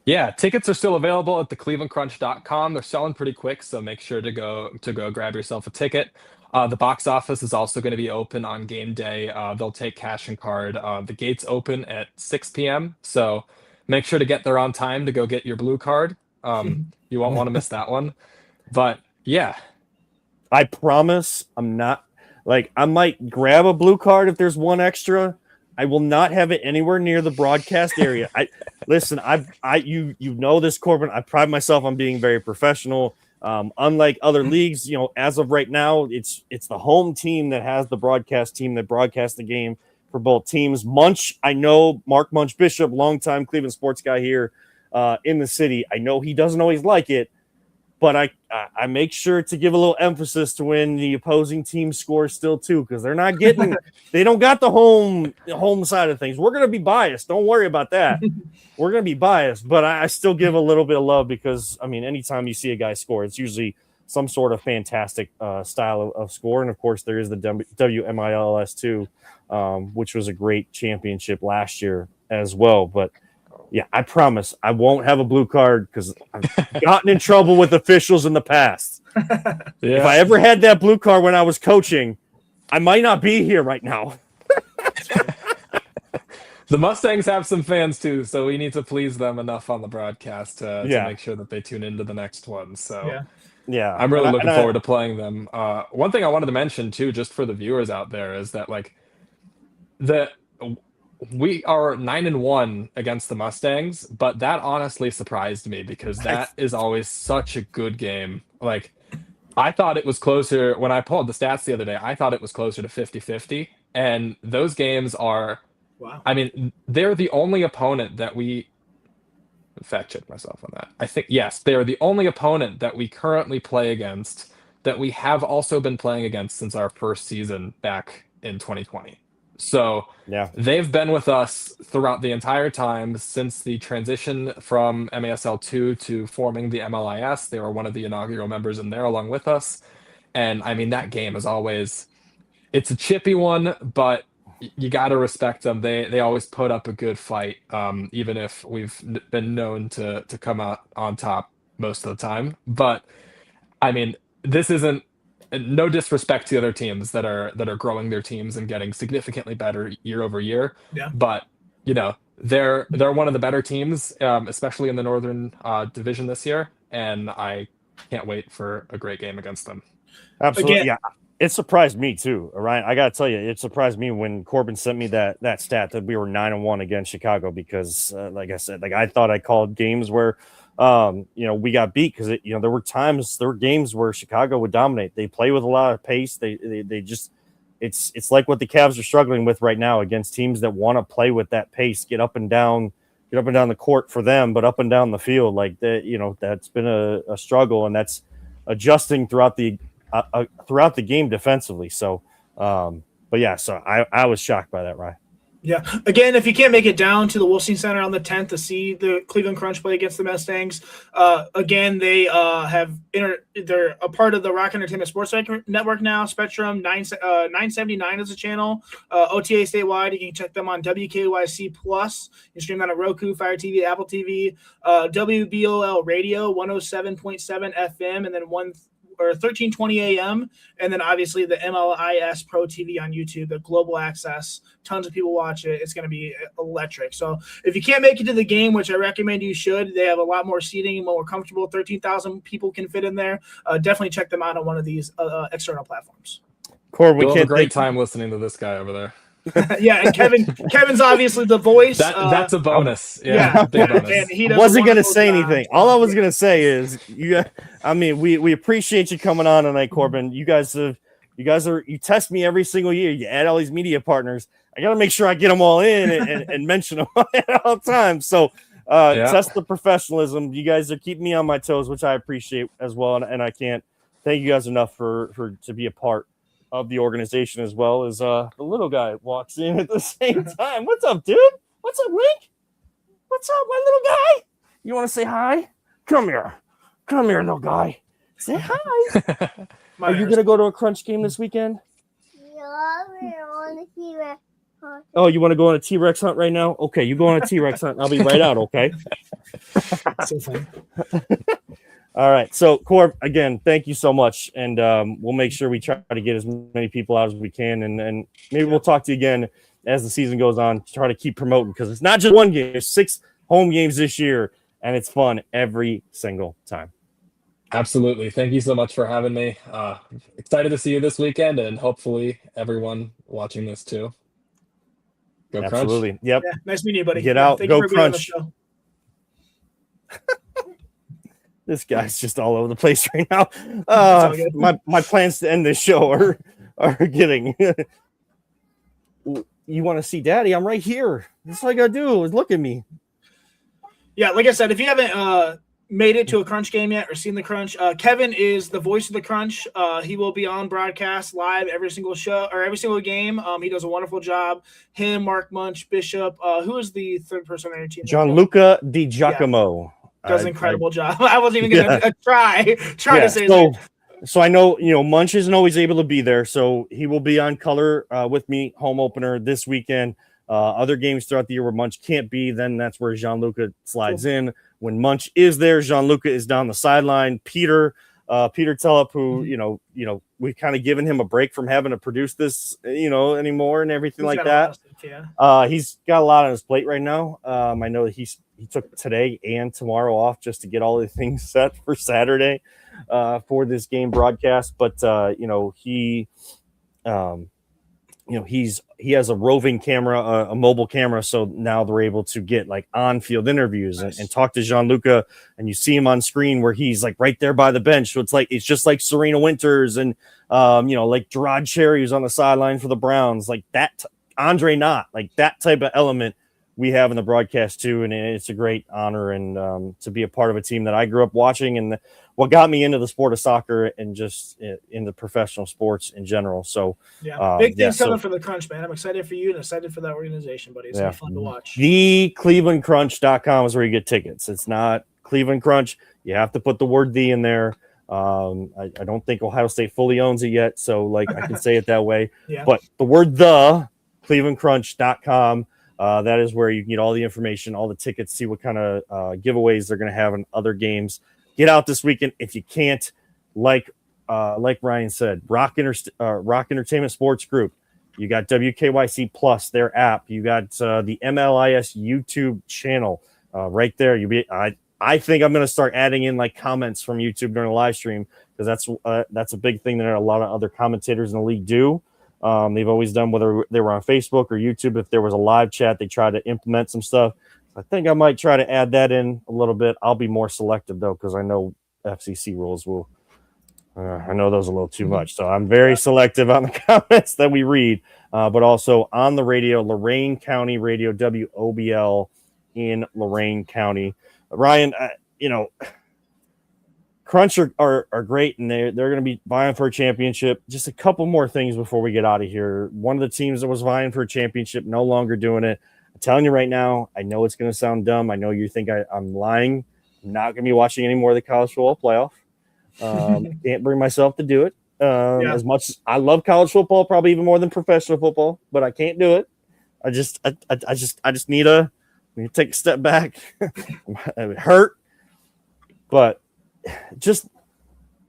Yeah, tickets are still available at theclevelandcrunch.com. They're selling pretty quick, so make sure to go grab yourself a ticket. The box office is also going to be open on game day. They'll take cash and card. The gates open at 6 p.m., so make sure to get there on time to go get your blue card. You won't want to miss that one. But yeah, I promise I'm not I might grab a blue card if there's one extra. I will not have it anywhere near the broadcast area. You know this, Corbin. I pride myself on being very professional. Unlike other leagues, as of right now, it's the home team that has the broadcast team that broadcasts the game for both teams. Munch, I know Mark Munch Bishop, longtime Cleveland sports guy here in the city. I know he doesn't always like it, but I make sure to give a little emphasis to when the opposing team scores still too, because they're not getting they don't got the home side of things. We're gonna be biased. Don't worry about that. We're gonna be biased, but I still give a little bit of love because anytime you see a guy score, it's usually some sort of fantastic style of score. And of course, there is the WMILS too, which was a great championship last year as well. But yeah, I promise I won't have a blue card because I've gotten in trouble with officials in the past. Yeah. If I ever had that blue card when I was coaching, I might not be here right now. The Mustangs have some fans too, so we need to please them enough on the broadcast to make sure that they tune into the next one. So yeah, I'm really looking forward to playing them. One thing I wanted to mention too, just for the viewers out there, is that we are 9-1 against the Mustangs, but that honestly surprised me because that is always such a good game. I thought it was closer when I pulled the stats the other day. I thought it was closer to 50-50, and those games are. Wow. They're the only opponent that we fact check myself on that. I think yes, they are the only opponent that we currently play against that we have also been playing against since our first season back in 2020. So Yeah. they've been with us throughout the entire time since the transition from MASL2 to forming the MLIS. They were one of the inaugural members in there along with us. And I mean, that game is always, it's a chippy one, but you got to respect them. They always put up a good fight, even if we've been known to come out on top most of the time. But I mean, this isn't, no disrespect to the other teams that are growing their teams and getting significantly better year over year. Yeah. But they're one of the better teams, especially in the Northern Division this year, and I can't wait for a great game against them. Absolutely. Again, Yeah. It surprised me too, Ryan. I gotta tell you, it surprised me when Corbin sent me that stat that we were 9-1 against Chicago, because like I said, like I thought I called games where we got beat because there were games where Chicago would dominate. They play with a lot of pace. They just it's like what the Cavs are struggling with right now against teams that want to play with that pace, get up and down the court for them, but up and down the field. Like that, that's been a struggle, and that's adjusting throughout the game defensively. So, but yeah, so I was shocked by that, Ryan. Yeah. Again, if you can't make it down to the Wolfstein Center on the 10th to see the Cleveland Crunch play against the Mustangs, again, they they're a part of the Rock Entertainment Sports Network now. Spectrum 979 is a channel. OTA statewide. You can check them on WKYC Plus. You can stream that on Roku, Fire TV, Apple TV, WBOL Radio 107.7 FM, and then 1320 AM, and then obviously the MLIS Pro TV on YouTube, the global access. Tons of people watch it. It's going to be electric. So if you can't make it to the game, which I recommend you should, they have a lot more seating, more comfortable. 13,000 people can fit in there. Definitely check them out on one of these external platforms. Corb, we You'll can't have a great time listening to this guy over there. Yeah, and Kevin's obviously the voice. That's a bonus. Yeah, big bonus. and he I does wasn't a going to wonderful say job. anything. All I was going to say is we appreciate you coming on tonight, Corbin. You test me every single year. You add all these media partners. I got to make sure I get them all in and mention them at all times. So test the professionalism. You guys are keeping me on my toes, which I appreciate as well. And I can't thank you guys enough for to be a part of the organization, as well as the little guy walks in at the same time. What's up, dude? What's up, Link? What's up, my little guy? You want to say hi? Come here, little guy. Say hi. Are you gonna go to a Crunch game this weekend? Oh, you want to go on a T-Rex hunt right now? Okay, you go on a T-Rex hunt. I'll be right out. Okay. So funny. All right. So, Corb, again, thank you so much. And we'll make sure we try to get as many people out as we can. And maybe we'll talk to you again as the season goes on to try to keep promoting, because it's not just one game. There's 6 home games this year, and it's fun every single time. Absolutely. Thank you so much for having me. Excited to see you this weekend, and hopefully everyone watching this too. Go Absolutely. Crunch. Yep. Yeah, nice meeting you, buddy. Get out. Thank Go you for being on the Crunch. show. This guy's just all over the place right now. all good. My plans to end this show are getting. You want to see Daddy? I'm right here. That's all I gotta do is look at me. Yeah, like I said, if you haven't made it to a Crunch game yet or seen the Crunch, Kevin is the voice of the Crunch. He will be on broadcast live every single show or every single game. He does a wonderful job. Him, Mark Munch, Bishop. Who is the third person on your team? Gianluca Di Giacomo. Yeah. Does an incredible job. I wasn't even gonna try to say so. So I know Munch isn't always able to be there, so he will be on color with me home opener this weekend. Other games throughout the year where Munch can't be, then that's where Gianluca slides in. When Munch is there, Gianluca is down the sideline. Peter Telep, who we've kind of given him a break from having to produce this anymore and everything like that. He's got a lot on his plate right now. I know that he took today and tomorrow off just to get all the things set for Saturday for this game broadcast. But he has a roving camera, a mobile camera. So now they're able to get like on-field interviews and talk to Gianluca, and you see him on screen where he's like right there by the bench. So it's just like Serena Winters and like Gerard Cherry, who's on the sideline for the Browns, like that. Andre Knott, like that type of element we have in the broadcast too, and it's a great honor and to be a part of a team that I grew up watching and what got me into the sport of soccer and just into professional sports in general. So big things coming for the Crunch, man. I'm excited for you and excited for that organization, buddy. It's gonna be fun to watch. The ClevelandCrunch.com is where you get tickets. It's not Cleveland Crunch. You have to put the word "the" in there. I don't think Ohio State fully owns it yet, so like I can say it that way. But the word "the" ClevelandCrunch.com. That is where you can get all the information, all the tickets, see what kind of giveaways they're going to have in other games. Get out this weekend if you can't. Like Ryan said, Rock Entertainment Sports Group. You got WKYC Plus, their app. You got the MLIS YouTube channel right there. I think I'm going to start adding in like comments from YouTube during the live stream because that's a big thing that a lot of other commentators in the league do. They've always done, whether they were on Facebook or YouTube, if there was a live chat, they try to implement some stuff. I think I might try to add that in a little bit. I'll be more selective, though, because I know FCC rules will I know those a little too much. So I'm very selective on the comments that we read, but also on the radio, Lorain County Radio, WOBL in Lorain County. Ryan, Crunch are great, and they're going to be vying for a championship. Just a couple more things before we get out of here. One of the teams that was vying for a championship, no longer doing it. I'm telling you right now, I know it's going to sound dumb. I know you think I'm lying. I'm not going to be watching any more of the college football playoff. Can't bring myself to do it. As much as I love college football, probably even more than professional football, but I can't do it. I just need to take a step back. It hurt, but just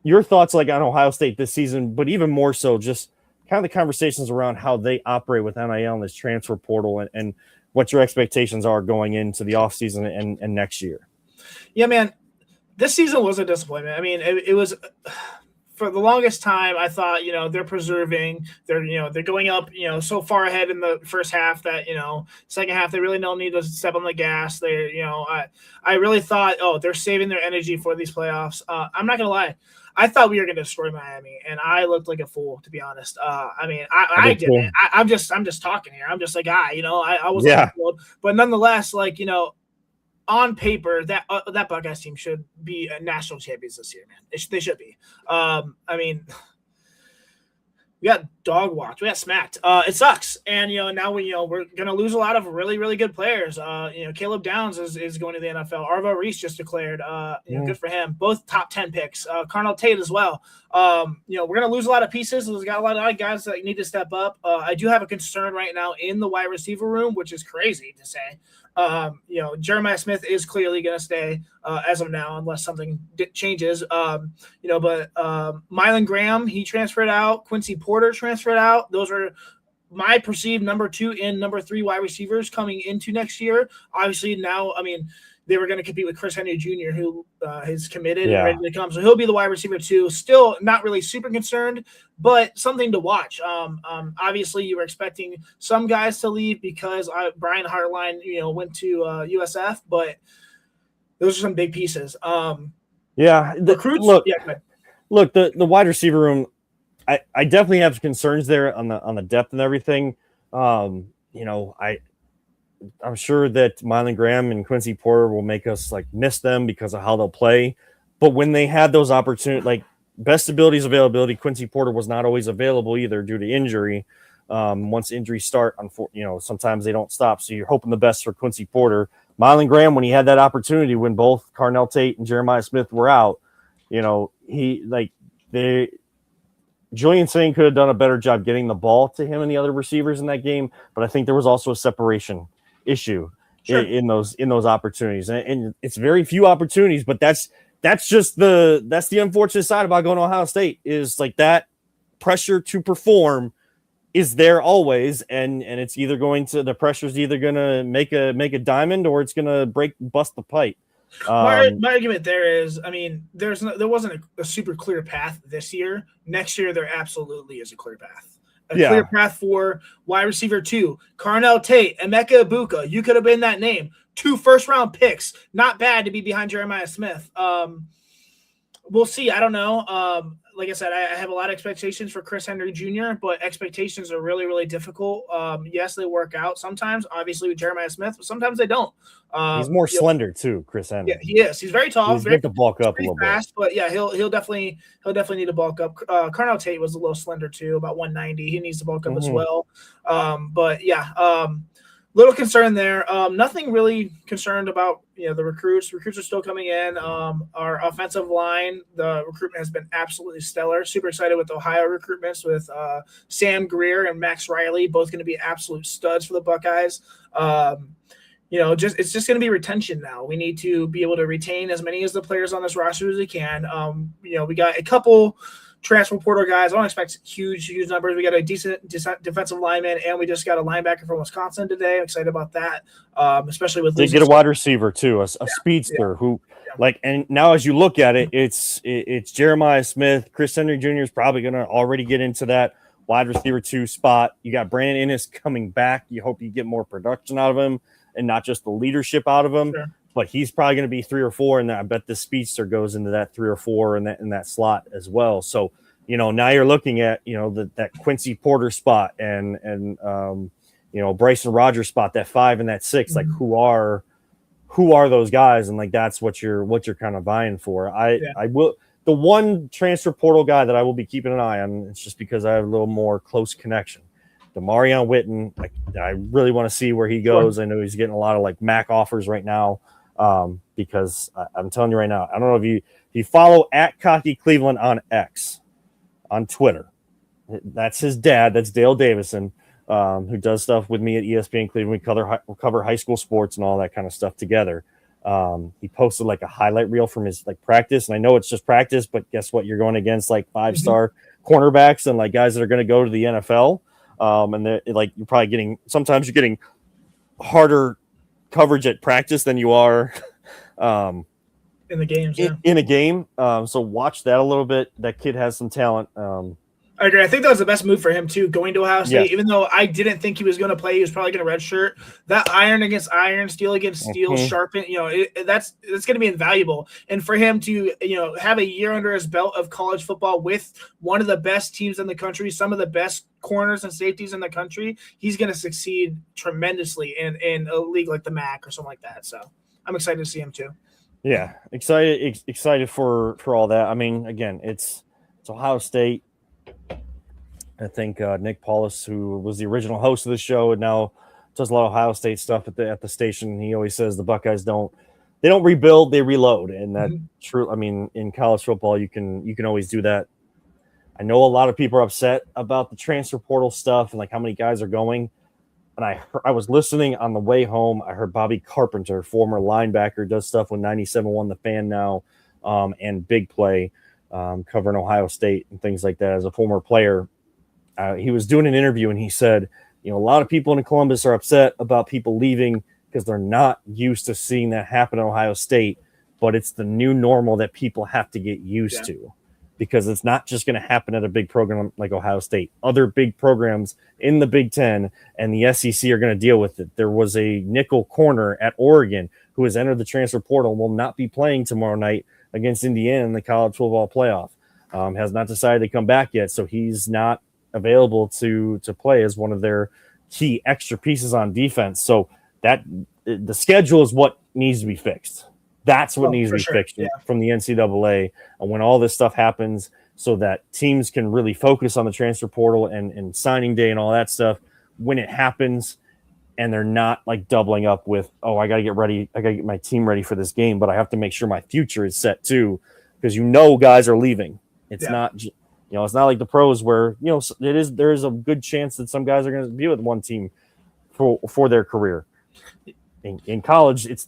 your thoughts like on Ohio State this season, but even more so just kind of the conversations around how they operate with NIL and this transfer portal and what your expectations are going into the offseason and next year. Yeah, man, this season was a disappointment. I mean, it was for the longest time. I thought, they're preserving, they're going up, so far ahead in the first half that, second half, they really don't need to step on the gas. I really thought, they're saving their energy for these playoffs. I'm not going to lie. I thought we were going to destroy Miami, and I looked like a fool, to be honest. I didn't. I'm just talking here. I'm just a guy, I was but nonetheless, on paper, that Buckeyes team should be national champions this year, man. They should be. We got dog walked. We got smacked. It sucks. And, now we're going to lose a lot of really, really good players. Caleb Downs is going to the NFL. Arvo Reese just declared, good for him. Both top 10 picks. Carnell Tate as well. We're going to lose a lot of pieces. There's got a lot of guys that need to step up. I do have a concern right now in the wide receiver room, which is crazy to say. Jeremiah Smith is clearly going to stay as of now, unless something changes. But Mylan Graham, he transferred out. Quincy Porter transferred out. Those are my perceived number 2 and number 3 wide receivers coming into next year. Obviously now, they were going to compete with Chris Henry Jr., who is committed and ready to come. So he'll be the wide receiver 2. Still not really super concerned, but something to watch. Obviously, you were expecting some guys to leave because Brian Hartline, went to USF, but those are some big pieces. Recruits. Look, the wide receiver room. I definitely have concerns there on the depth and everything. I'm sure that Mylan Graham and Quincy Porter will make us miss them because of how they'll play. But when they had those opportunities, best abilities availability, Quincy Porter was not always available either due to injury. Once injuries start, sometimes they don't stop. So you're hoping the best for Quincy Porter. Mylan Graham, when he had that opportunity, when both Carnell Tate and Jeremiah Smith were out, Julian Singh could have done a better job getting the ball to him and the other receivers in that game. But I think there was also a separation issue in those opportunities, and it's very few opportunities, but that's the unfortunate side about going to Ohio State is that pressure to perform is there always, and it's either the pressure's either going to make a diamond or it's going to bust the pipe. My argument there is, there wasn't a super clear path this year. Next year, there absolutely is a clear path. Clear path for wide receiver 2, Carnell Tate, Emeka Ibuka. You could have been that name. 2 first-round picks. Not bad to be behind Jeremiah Smith. We'll see. I don't know. like I said, I have a lot of expectations for Chris Henry Jr., but expectations are really, really difficult. Yes, they work out sometimes, obviously with Jeremiah Smith, but sometimes they don't. He's more slender too, Chris Henry. Yeah, he is. He's very tall. He's got to bulk up a little fast, but yeah, he'll definitely need to bulk up. Carnell Tate was a little slender too, about 190. He needs to bulk up as well. But yeah, little concern there. Nothing really concerned about the recruits. Recruits are still coming in. Our offensive line, the recruitment has been absolutely stellar. Super excited with Ohio recruitments with Sam Greer and Max Riley, both going to be absolute studs for the Buckeyes. It's just going to be retention now. We need to be able to retain as many as the players on this roster as we can. We got a couple transfer portal guys. I don't expect huge numbers. We got a decent defensive lineman, and we just got a linebacker from Wisconsin today. I'm excited about that, especially with they get a wide receiver too, a speedster who, and now as you look at it, it's Jeremiah Smith. Chris Henry Jr. is probably going to already get into that wide receiver 2 spot. You got Brandon Innes coming back. You hope you get more production out of him and not just the leadership out of him. Sure. But he's probably going to be 3 or 4, and I bet the speedster goes into that 3 or 4 in that slot as well. So, now you're looking at that Quincy Porter spot and Bryson Rogers spot, that 5 and that 6. Like who are those guys? And like that's what you're kind of vying for. I will. The one transfer portal guy that I will be keeping an eye on, it's just because I have a little more close connection. Demarion Witten, I really want to see where he goes. Sure. I know he's getting a lot of MAC offers right now. Because I'm telling you right now, I don't know if you follow at Cocky Cleveland on X on Twitter. That's his dad. That's Dale Davison, who does stuff with me at ESPN Cleveland. We cover high school sports and all that kind of stuff together. He posted a highlight reel from his practice, and I know it's just practice, but guess what? You're going against 5-star cornerbacks and guys that are going to go to the NFL. And you're probably sometimes you're getting harder coverage at practice than you are in the games. In a game. So watch that a little bit. That kid has some talent. I agree. I think that was the best move for him too, going to Ohio State. Even though I didn't think he was going to play, he was probably going to redshirt. That iron against iron, steel against steel, sharpen. That's going to be invaluable. And for him to have a year under his belt of college football with one of the best teams in the country, some of the best corners and safeties in the country, he's going to succeed tremendously in a league like the MAC or something like that. So I'm excited to see him too. Yeah, excited for all that. I mean, again, it's Ohio State. I think Nick Paulus, who was the original host of the show and now does a lot of Ohio State stuff at the station, he always says the Buckeyes don't rebuild, they reload, and that's true. I mean, in college football, you can always do that. I know a lot of people are upset about the transfer portal stuff and how many guys are going. And I was listening on the way home. I heard Bobby Carpenter, former linebacker, does stuff with 97.1 The Fan now, and Big Play, covering Ohio State and things like that as a former player. He was doing an interview and he said, a lot of people in Columbus are upset about people leaving because they're not used to seeing that happen at Ohio State, but it's the new normal that people have to get used to, because it's not just going to happen at a big program like Ohio State. Other big programs in the Big Ten and the SEC are going to deal with it. There was a nickel corner at Oregon who has entered the transfer portal and will not be playing tomorrow night against Indiana in the college football playoff. Has not decided to come back yet, so he's not available to play as one of their key extra pieces on defense. So that the schedule is what needs to be fixed. That's what needs to be fixed from the NCAA. And when all this stuff happens, so that teams can really focus on the transfer portal and signing day and all that stuff when it happens, and they're not doubling up with, I got to get ready. I got to get my team ready for this game, but I have to make sure my future is set too, because guys are leaving. It's not it's not like the pros where, there is a good chance that some guys are going to be with one team for their career. In college, it's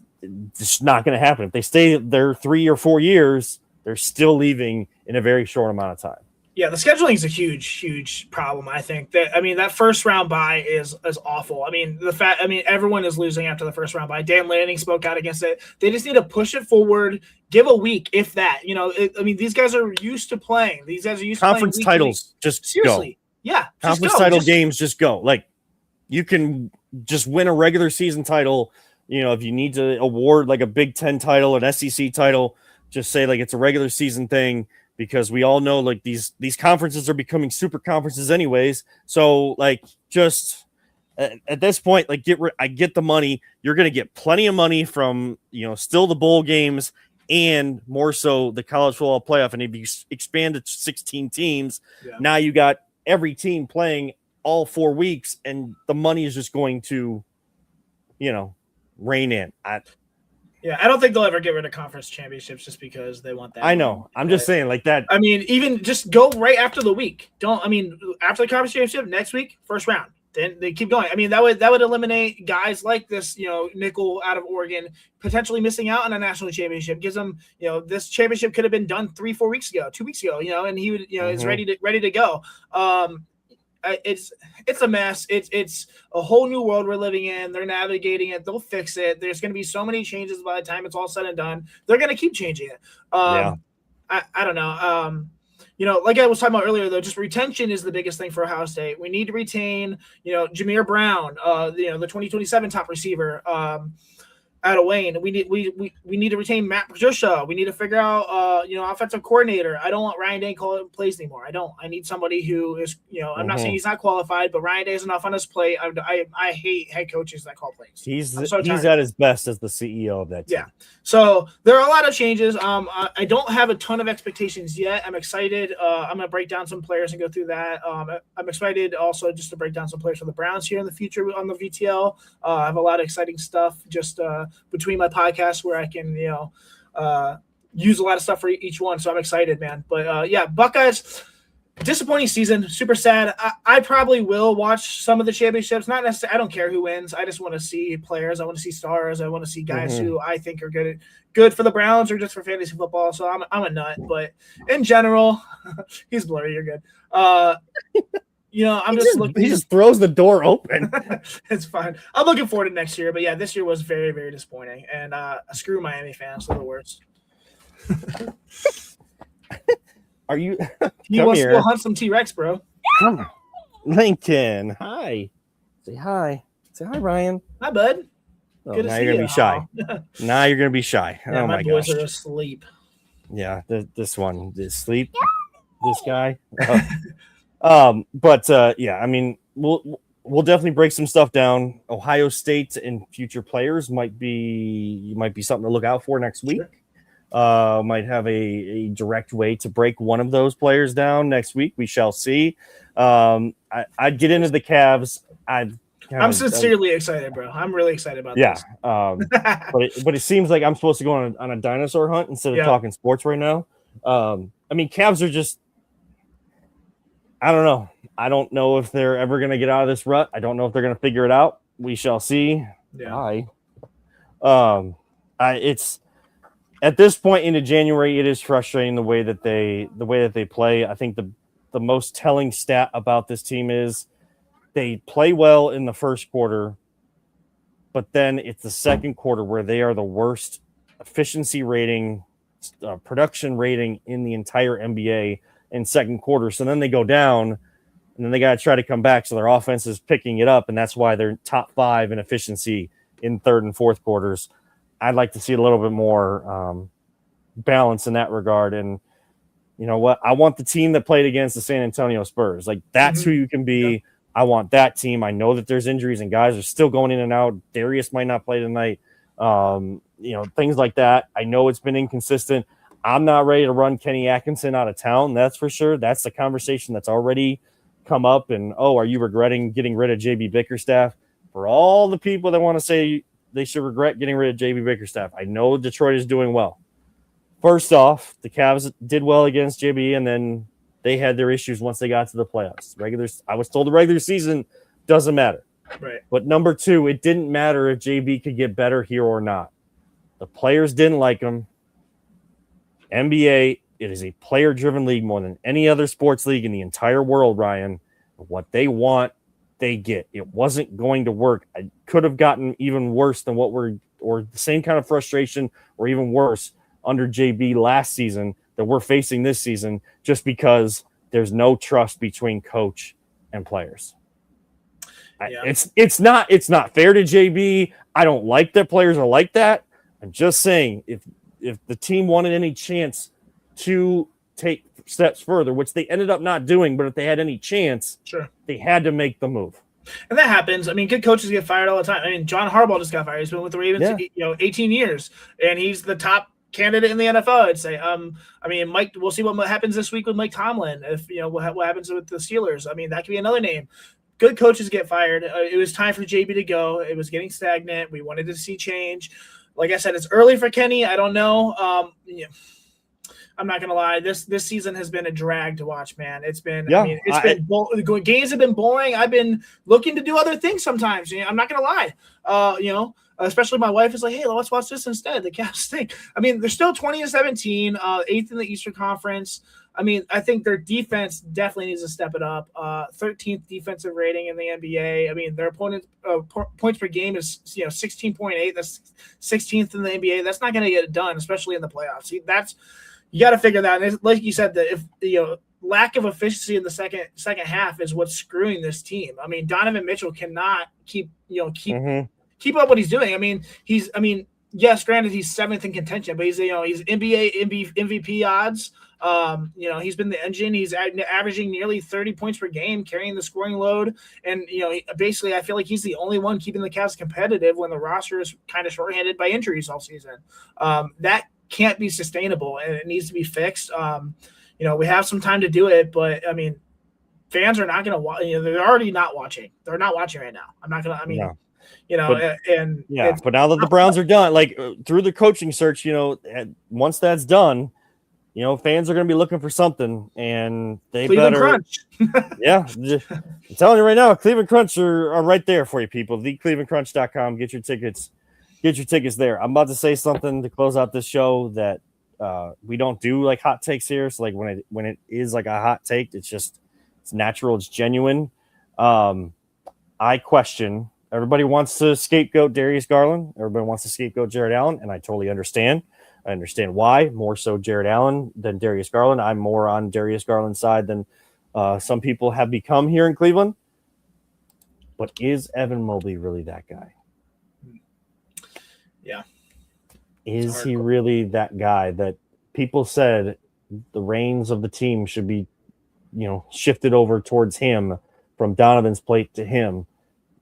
just not going to happen. If they stay there 3 or 4 years, they're still leaving in a very short amount of time. Yeah, the scheduling is a huge problem. I think that first round bye is awful. Everyone is losing after the first round bye. Dan Lanning spoke out against it. They just need to push it forward, give a week, if that. These guys are used to playing. These guys are used to playing conference titles. Just seriously, go. Yeah, conference title games. Just go. You can just win a regular season title. If you need to award a Big Ten title, an SEC title, just say it's a regular season thing. because we all know like these conferences are becoming super conferences anyways. So like just at this point, like I get the money. You're going to get plenty of money from, still the bowl games and more so the college football playoff. And if you expand it to 16 teams, now you got every team playing all 4 weeks, and the money is just going to, rein in. I don't think they'll ever get rid of conference championships just because they want that. I know. I'm just saying like that. I mean, even just go right after the week. After the conference championship next week, first round. Then they keep going. I mean, that would eliminate guys like this, nickel out of Oregon, potentially missing out on a national championship. Gives them, this championship could have been done 3-4 weeks ago, 2 weeks ago, and he would, is ready to go. It's a mess. It's a whole new world we're living in. They're navigating it. They'll fix it. There's going to be so many changes by the time it's all said and done. They're going to keep changing it. I don't know. Like I was talking about earlier, though, just retention is the biggest thing for Ohio State. We need to retain, Jameer Brown, the 2027 top receiver out of Wayne. We need to retain Matt Patricia. We need to figure out, offensive coordinator. I don't want Ryan Day calling plays anymore. I need somebody who is, I'm not saying he's not qualified, but Ryan Day is enough on his plate. I hate head coaches that call plays. He's at his best as the CEO of that team. Yeah. So there are a lot of changes. I don't have a ton of expectations yet. I'm excited. I'm going to break down some players and go through that. I'm excited also just to break down some players for the Browns here in the future on the VTL. I have a lot of exciting stuff just between my podcasts where I can, use a lot of stuff for each one. So I'm excited, man. But Buckeyes, disappointing season, super sad. I probably will watch some of the championships. Not necessarily. I don't care who wins. I just want to see players. I want to see stars. I want to see guys who I think are good for the Browns or just for fantasy football. So I'm a nut. But in general, he's blurry. You're good. I'm just looking. He just throws the door open. It's fine. I'm looking forward to next year. But yeah, this year was very, very disappointing. And screw Miami fans. They're the worst. Are you? He wants to go hunt some T-Rex, bro. Come on. Lincoln. Hi. Say hi. Say hi, Ryan. Hi, bud. Good now you're gonna be shy. Now you're gonna be shy. Yeah, oh my gosh. boys are asleep. Yeah, this one is sleep. This guy. I mean, we'll definitely break some stuff down. Ohio State and future players might be something to look out for next week. Sure. Might have a direct way to break one of those players down next week. We shall see. I'd get into the Cavs. I'm sincerely excited, bro. I'm really excited about this. But it seems like I'm supposed to go on a dinosaur hunt instead of talking sports right now. I mean, Cavs are just. I don't know. I don't know if they're ever going to get out of this rut. I don't know if they're going to figure it out. We shall see. Yeah. It's at this point into January, it is frustrating the way that they play. I think the most telling stat about this team is they play well in the first quarter, but then it's the second quarter where they are the worst efficiency rating, production rating in the entire NBA in second quarter. So then they go down and then they got to try to come back. So their offense is picking it up. And that's why they're top 5 in efficiency in third and fourth quarters. I'd like to see a little bit more balance in that regard. And you know what? I want the team that played against the San Antonio Spurs. Like that's who you can be. Yeah. I want that team. I know that there's injuries and guys are still going in and out. Darius might not play tonight. Things like that. I know it's been inconsistent. I'm not ready to run Kenny Atkinson out of town. That's for sure. That's the conversation that's already come up. And, are you regretting getting rid of JB Bickerstaff? For all the people that want to say they should regret getting rid of JB Bickerstaff, I know Detroit is doing well. First off, the Cavs did well against JB, and then they had their issues once they got to the playoffs. I was told the regular season doesn't matter. Right. But number 2, it didn't matter if JB could get better here or not. The players didn't like him. NBA, it is a player-driven league more than any other sports league in the entire world, Ryan. What they want, they get. It wasn't going to work. I could have gotten even worse than or the same kind of frustration or even worse under JB last season that we're facing this season just because there's no trust between coach and players. Yeah. It's not fair to JB. I don't like that players are like that. I'm just saying if the team wanted any chance to take steps further, which they ended up not doing. But if they had any chance, Sure, they had to make the move. and that happens. I mean, good coaches get fired all the time. I mean, John Harbaugh just got fired. He's been with the Ravens, 18 years, and he's the top candidate in the NFL. I'd say. I mean, Mike. We'll see what happens this week with Mike Tomlin. If what happens with the Steelers. I mean, that could be another name. Good coaches get fired. It was time for JB to go. It was getting stagnant. We wanted to see change. Like I said, it's early for Kenny. I don't know. I'm not gonna lie. This season has been a drag to watch, man. It's been. I mean, games have been boring. I've been looking to do other things sometimes. I'm not gonna lie. Especially my wife is like, "Hey, let's watch this instead." The Cavs stink. I mean, they're still 20-17, 8th in the Eastern Conference. I mean, I think their defense definitely needs to step it up. 13th defensive rating in the NBA. I mean, their opponent points per game is 16.8. That's 16th in the NBA. That's not going to get it done, especially in the playoffs. You got to figure that. And like you said, that if lack of efficiency in the second half is what's screwing this team. I mean, Donovan Mitchell cannot keep up what he's doing. I mean, yes, granted he's 7th in contention, but he's NBA MVP odds. He's been the engine. He's averaging nearly 30 points per game, carrying the scoring load. And, basically I feel like he's the only one keeping the Cavs competitive when the roster is kind of shorthanded by injuries all season. That can't be sustainable, and it needs to be fixed. We have some time to do it, but I mean, fans are not going to watch. They're already not watching. They're not watching right now. I'm not going to, No. But now that the Browns are done, like through the coaching search, once that's done, fans are going to be looking for something, and they Cleveland better. Crunch. Yeah, I'm telling you right now, Cleveland Crunch are right there for you, people. TheClevelandCrunch.com. Get your tickets. Get your tickets there. I'm about to say something to close out this show that we don't do like hot takes here. So like when it is like a hot take, it's natural, it's genuine. I question. Everybody wants to scapegoat Darius Garland. Everybody wants to scapegoat Jared Allen, and I totally understand. I understand why, more so Jared Allen than Darius Garland. I'm more on Darius Garland's side than some people have become here in Cleveland. But is Evan Mobley really that guy? Yeah. Is he really that guy that people said the reins of the team should be, shifted over towards him from Donovan's plate to him?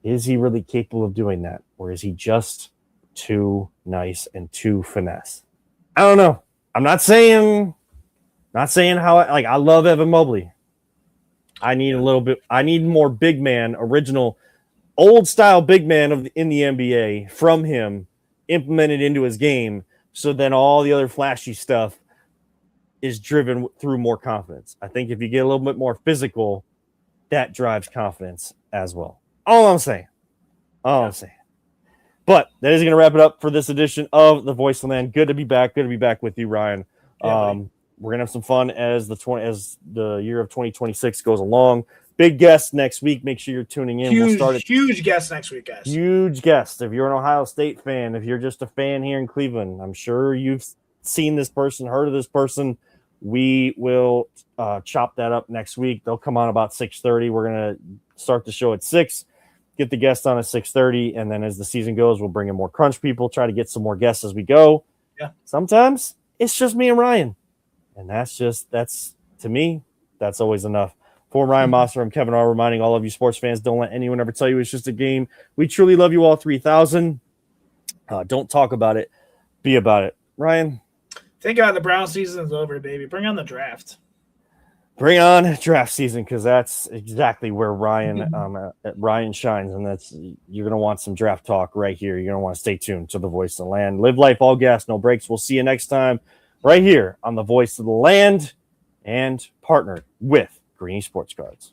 Is he really capable of doing that? Or is he just too nice and too finesse? I don't know. I'm not saying how I love Evan Mobley. I need more big man, original, old style big man in the NBA from him implemented into his game. So then all the other flashy stuff is driven through more confidence. I think if you get a little bit more physical, that drives confidence as well. All I'm saying. But that is going to wrap it up for this edition of The Voice of the Land. Good to be back. Good to be back with you, Ryan. We're going to have some fun as the year of 2026 goes along. Big guest next week. Make sure you're tuning in. Huge guest next week, guys. Huge guest. If you're an Ohio State fan, if you're just a fan here in Cleveland, I'm sure you've seen this person, heard of this person. We will chop that up next week. They'll come on about 6:30. We're going to start the show at 6, get the guest on at 6:30, and then as the season goes, we'll bring in more Crunch people, try to get some more guests as we go. Yeah. Sometimes it's just me and Ryan, and that's to me, that's always enough. For Ryan Mosser, I'm Kevin R. reminding all of you sports fans, don't let anyone ever tell you it's just a game. We truly love you all 3,000. Don't talk about it. Be about it. Ryan? Thank God the Brown season is over, baby. Bring on the draft. Bring on draft season, because that's exactly where Ryan shines, and you're going to want some draft talk right here. You're going to want to stay tuned to The Voice of the Land. Live life, all gas, no breaks. We'll see you next time right here on The Voice of the Land and partnered with Greeny Sports Cards.